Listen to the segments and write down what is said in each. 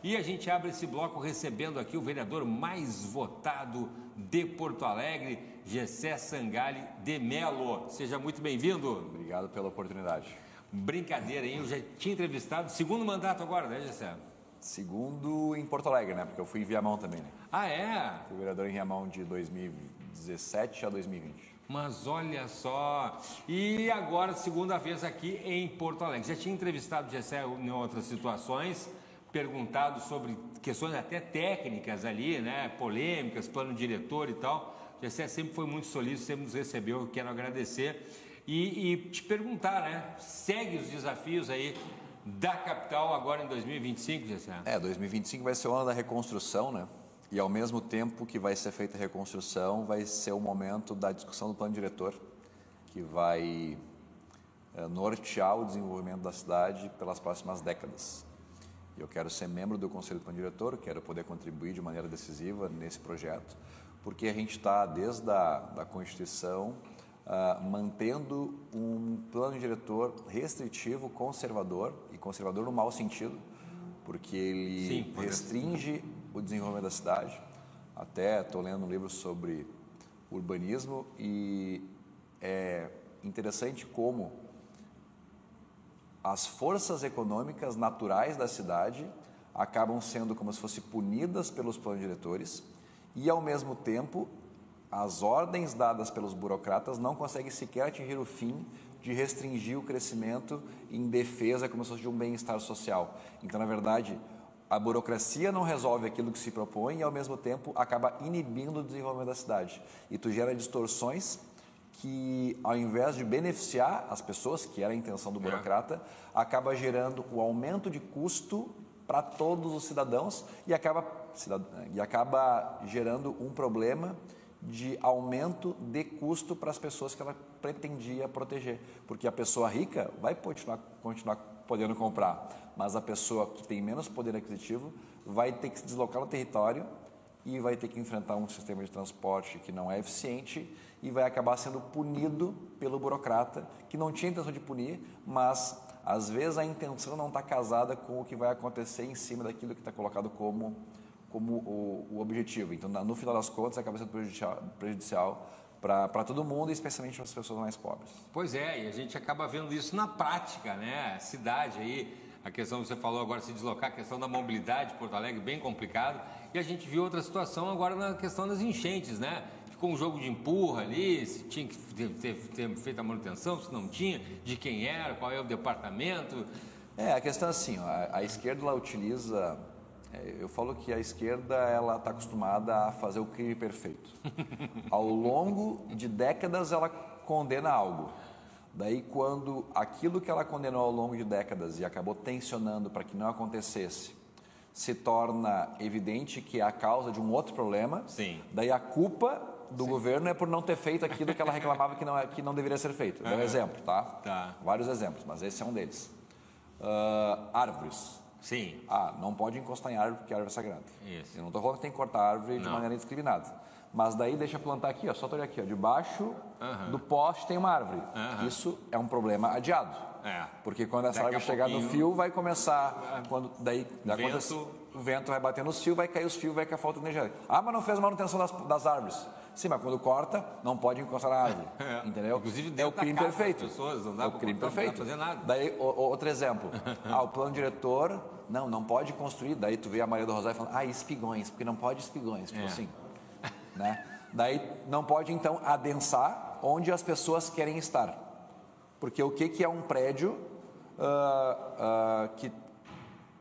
E a gente abre esse bloco recebendo aqui o vereador mais votado de Porto Alegre, Gessé Sangalli de Mello. Seja muito bem-vindo. Obrigado pela oportunidade. Brincadeira, hein? Eu já tinha entrevistado, segundo mandato agora, né, Gessé? Segundo em Porto Alegre, né? Porque eu fui em Viamão também, né? Ah, é? Fui vereador em Viamão de 2017 a 2020. Mas olha só, e agora, segunda vez aqui em Porto Alegre. Já tinha entrevistado o Gessé em outras situações, perguntado sobre questões até técnicas ali, né, polêmicas, plano diretor e tal. O Gessé sempre foi muito solícito, sempre nos recebeu, eu quero agradecer. E te perguntar, né, segue os desafios aí da capital agora em 2025, Gessé? 2025 vai ser o ano da reconstrução, né? E ao mesmo tempo que vai ser feita a reconstrução, vai ser o momento da discussão do plano diretor, que vai nortear o desenvolvimento da cidade pelas próximas décadas. Eu quero ser membro do Conselho do Plano Diretor, quero poder contribuir de maneira decisiva nesse projeto, porque a gente está, desde a Constituição, mantendo um plano diretor restritivo, conservador, e conservador no mau sentido, porque ele restringe o desenvolvimento da cidade. Até estou lendo um livro sobre urbanismo e é interessante como as forças econômicas naturais da cidade acabam sendo como se fossem punidas pelos planos diretores e, ao mesmo tempo, as ordens dadas pelos burocratas não conseguem sequer atingir o fim de restringir o crescimento em defesa como se fosse de um bem-estar social. Então, na verdade, a burocracia não resolve aquilo que se propõe e, ao mesmo tempo, acaba inibindo o desenvolvimento da cidade. E tu gera distorções que, ao invés de beneficiar as pessoas, que era a intenção do burocrata, acaba gerando o aumento de custo para todos os cidadãos e acaba gerando um problema de aumento de custo para as pessoas que ela pretendia proteger. Porque a pessoa rica vai continuar podendo comprar, mas a pessoa que tem menos poder aquisitivo vai ter que se deslocar no território e vai ter que enfrentar um sistema de transporte que não é eficiente e vai acabar sendo punido pelo burocrata, que não tinha intenção de punir, mas às vezes a intenção não está casada com o que vai acontecer em cima daquilo que está colocado como o objetivo. Então, no final das contas, acaba sendo prejudicial para todo mundo, e especialmente para as pessoas mais pobres. Pois é, e a gente acaba vendo isso na prática, né? A cidade aí, a questão que você falou agora, se deslocar, a questão da mobilidade, Porto Alegre, bem complicado. E a gente viu outra situação agora na questão das enchentes, né? Ficou um jogo de empurra ali, se tinha que ter feito a manutenção, se não tinha, de quem era, qual é o departamento. A questão é assim, a esquerda ela utiliza... Eu falo que a esquerda ela está acostumada a fazer o crime perfeito. Ao longo de décadas ela condena algo. Daí quando aquilo que ela condenou ao longo de décadas e acabou tensionando para que não acontecesse, se torna evidente que é a causa de um outro problema. Sim. Daí a culpa do governo é por não ter feito aquilo que ela reclamava que não deveria ser feito. Dá um exemplo, tá? Vários exemplos, mas esse é um deles. Árvores. Sim. Não pode encostar em árvore porque a árvore é sagrada. Isso. Eu não estou falando que tem que cortar a árvore de maneira indiscriminada. Mas daí deixa plantar aqui, só tu olhar aqui, debaixo do poste tem uma árvore. Isso é um problema adiado. Porque quando essa árvore chegar no fio, vai começar... O vento vai bater nos fios, vai cair os fios, vai cair a falta de energia. Mas não fez manutenção das árvores. Sim, mas quando corta, não pode encostar na árvore. Entendeu? Inclusive, é o crime perfeito. Pessoas, não dá é o crime perfeito. Não dá pra fazer nada. Daí, outro exemplo. O plano diretor, não pode construir. Daí tu vê a Maria do Rosário falando, espigões, porque não pode espigões. Tipo assim. Né? Daí não pode, então, adensar onde as pessoas querem estar. Porque o que é um prédio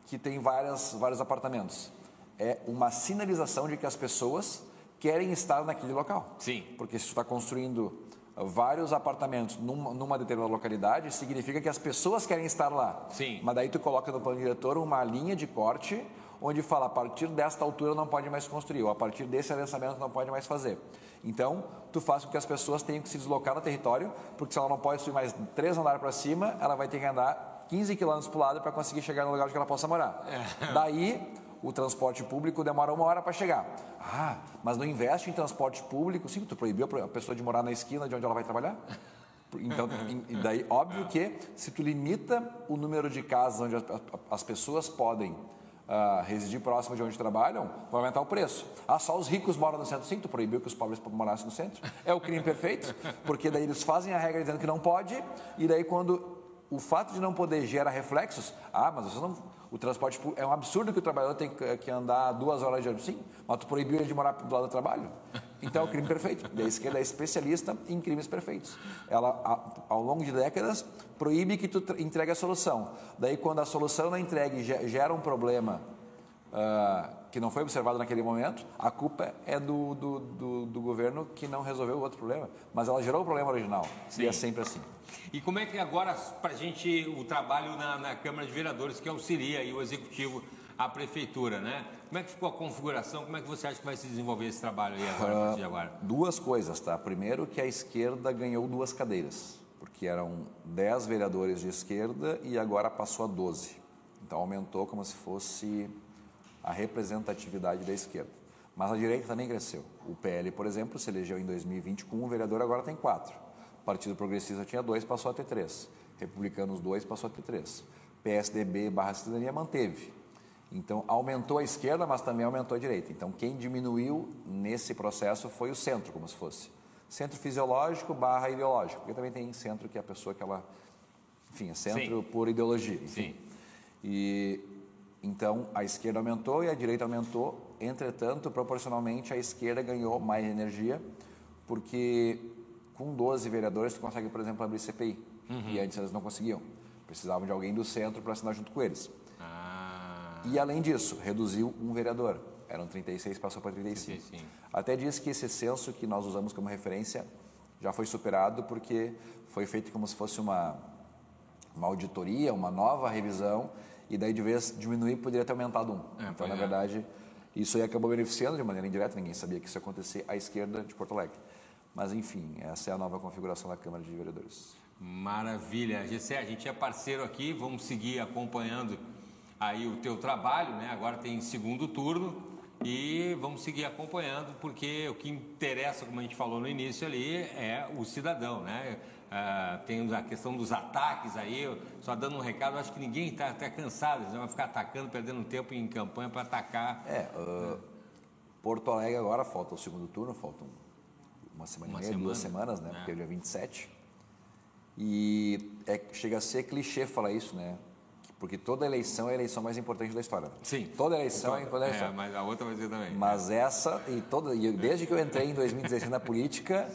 que tem vários apartamentos? É uma sinalização de que as pessoas querem estar naquele local. Sim. Porque se tu está construindo vários apartamentos numa determinada localidade, significa que as pessoas querem estar lá. Sim. Mas daí tu coloca no plano diretor uma linha de corte onde fala, a partir desta altura não pode mais construir, ou a partir desse adensamento não pode mais fazer. Então, tu faz com que as pessoas tenham que se deslocar no território, porque se ela não pode subir mais 3 andares para cima, ela vai ter que andar 15 quilômetros para o lado para conseguir chegar no lugar onde ela possa morar. Daí, o transporte público demora 1 hora para chegar. Mas não investe em transporte público? Sim, tu proibiu a pessoa de morar na esquina de onde ela vai trabalhar? Então, e daí, óbvio que se tu limita o número de casas onde as pessoas podem residir próximo de onde trabalham, vai aumentar o preço. Só os ricos moram no centro. Sim, tu proibiu que os pobres morassem no centro. É o crime perfeito, porque daí eles fazem a regra dizendo que não pode, e daí quando o fato de não poder gera reflexos, mas vocês não... O transporte público, é um absurdo que o trabalhador tem que andar 2 horas de ônibus. Sim, mas tu proibiu ele de morar do lado do trabalho. Então é o crime perfeito. E a esquerda é especialista em crimes perfeitos. Ela, ao longo de décadas, proíbe que tu entregue a solução. Daí, quando a solução não entregue gera um problema que não foi observado naquele momento, a culpa é do governo que não resolveu o outro problema. Mas ela gerou o problema original. Sim. E é sempre assim. E como é que agora, para a gente, o trabalho na Câmara de Vereadores, que auxilia aí o Executivo, a Prefeitura, né? Como é que ficou a configuração? Como é que você acha que vai se desenvolver esse trabalho aí agora, a partir de agora? 2 coisas, tá? Primeiro, que a esquerda ganhou 2 cadeiras, porque eram 10 vereadores de esquerda e agora passou a 12. Então aumentou como se fosse a representatividade da esquerda. Mas a direita também cresceu. O PL, por exemplo, se elegeu em 2020 com 1 vereador, agora tem 4. O Partido Progressista tinha 2, passou a ter 3. Republicanos 2, passou a ter 3. PSDB/Cidadania manteve. Então, aumentou a esquerda, mas também aumentou a direita. Então, quem diminuiu nesse processo foi o centro, como se fosse. Centro fisiológico/ideológico. Porque também tem centro que é a pessoa que ela... Enfim, é centro Sim. por ideologia. Enfim. Sim. E... Então, a esquerda aumentou e a direita aumentou. Entretanto, proporcionalmente, a esquerda ganhou mais energia, porque com 12 vereadores, tu consegue, por exemplo, abrir CPI. E antes eles não conseguiam. Precisavam de alguém do centro para assinar junto com eles. E, além disso, reduziu 1 vereador. Eram 36, passou para 35. Sim. Até diz que esse censo que nós usamos como referência já foi superado, porque foi feito como se fosse uma auditoria, uma nova revisão, e daí, de vez diminuir, poderia ter aumentado 1. Então, na verdade, isso aí acabou beneficiando de maneira indireta, ninguém sabia que isso ia acontecer à esquerda de Porto Alegre. Mas, enfim, essa é a nova configuração da Câmara de Vereadores. Maravilha. Gessé, a gente é parceiro aqui, vamos seguir acompanhando aí o teu trabalho, né? Agora tem segundo turno e vamos seguir acompanhando, porque o que interessa, como a gente falou no início ali, é o cidadão, né? Tem a questão dos ataques aí, só dando um recado, acho que ninguém está até cansado, eles vão ficar atacando, perdendo tempo em campanha para atacar. Porto Alegre agora falta o segundo turno, faltam uma semana e meia, 2 semanas, né? Porque é o dia 27. E chega a ser clichê falar isso, né? Porque toda eleição é a eleição mais importante da história. Sim. Toda eleição é importante da história. Mas a outra vai ser também. Mas essa, desde que eu entrei em 2016 na política,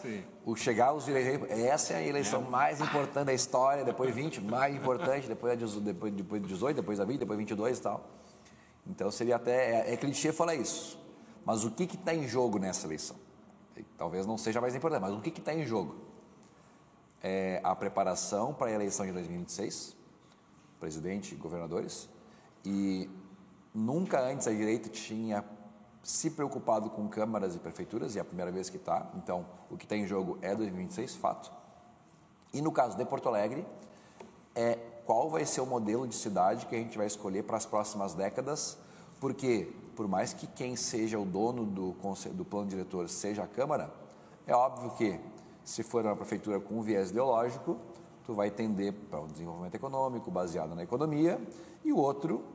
chegar aos dirigentes, essa é a eleição mais importante da história, depois 20, mais importante, depois 18, depois a 20, depois 22 e tal. Então seria até, é clichê falar isso. Mas o que está em jogo nessa eleição? Talvez não seja mais importante, mas o que está em jogo? É a preparação para a eleição de 2026, presidente e governadores, e nunca antes a direita tinha se preocupado com câmaras e prefeituras, e é a primeira vez que está. Então, o que está em jogo é 2026, fato. E no caso de Porto Alegre, qual vai ser o modelo de cidade que a gente vai escolher para as próximas décadas, porque, por mais que quem seja o dono do plano diretor seja a Câmara, é óbvio que, se for uma prefeitura com um viés ideológico, tu vai tender para um desenvolvimento econômico baseado na economia, e o outro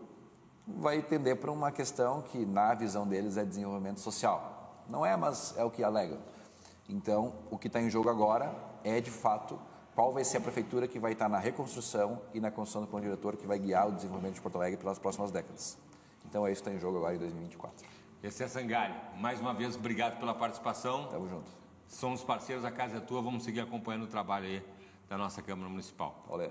vai tender para uma questão que, na visão deles, é desenvolvimento social. Não é, mas é o que alegam. Então, o que está em jogo agora é, de fato, qual vai ser a prefeitura que vai estar na reconstrução e na construção do plano diretor que vai guiar o desenvolvimento de Porto Alegre pelas próximas décadas. Então, é isso que está em jogo agora em 2024. Gessé Sangalli, mais uma vez, obrigado pela participação. Tamo junto. Somos parceiros, a casa é tua, vamos seguir acompanhando o trabalho aí da nossa Câmara Municipal. Valeu.